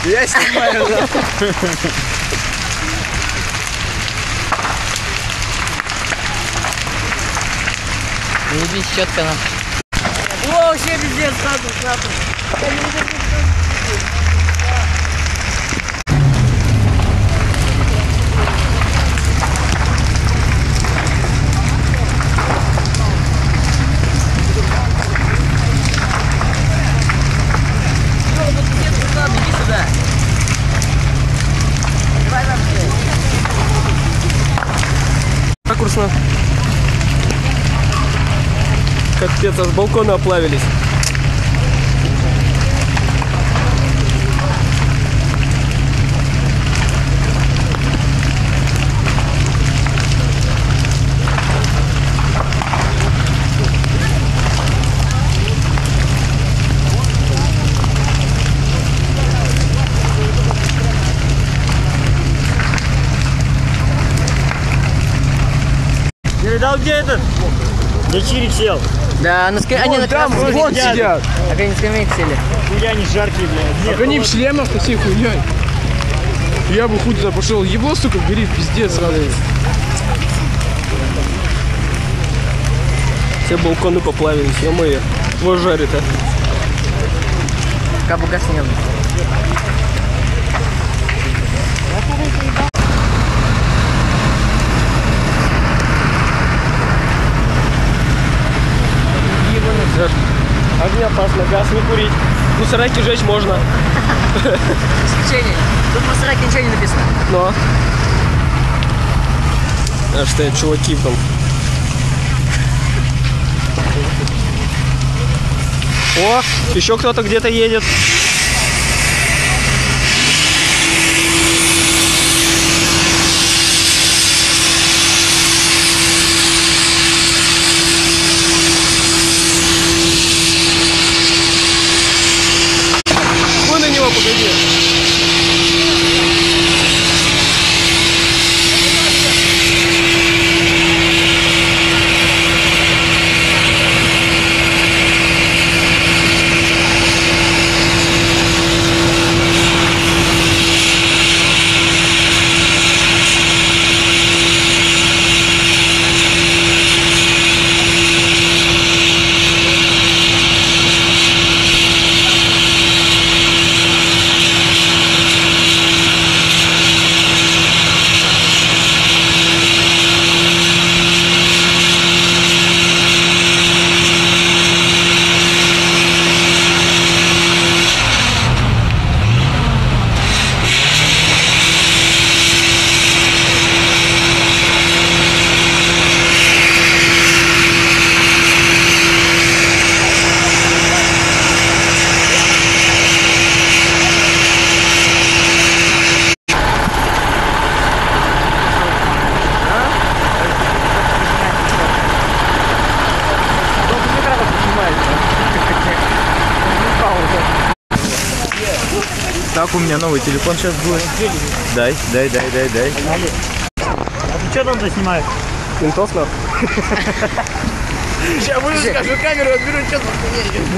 Я снимаю, да. Заебись, четко нам. О, вообще пиздец, статус. Ракурсно. Капец, аж балконы оплавились. Ты видал, где этот? Где Чирик сел? Да, они на красном вон сидят. Так они на скамейке сели. Хуя не жаркие, блядь. Так они в шлемах-то всей хуйней. Я бы хуй туда пошел. Ебло, сука, горит, пиздец сразу. Все балконы поплавились, ё-моё. Вот жарит-то. Кабу гаснем. Огня опасно, газ не курить. Ну, сарайки жечь можно. Исключение. Тут на сраке ничего не написано. Но. Аж стоят чуваки там. О, еще кто-то где-то едет. Вы на него погоди. Так, у меня новый телефон сейчас будет. Дай. А ты что там-то снимаешь? Ментов нахуй. Сейчас буду, скажу камеру, отберу, что там.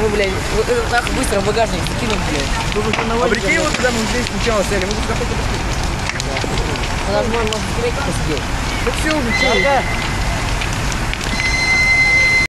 Мы, блядь, вот это так быстро в багажник закинем, блядь. А прикинь, вот когда мы здесь сначала сели, мы тут какой-то... Надо, может, скамейку посидеть. Да все уже,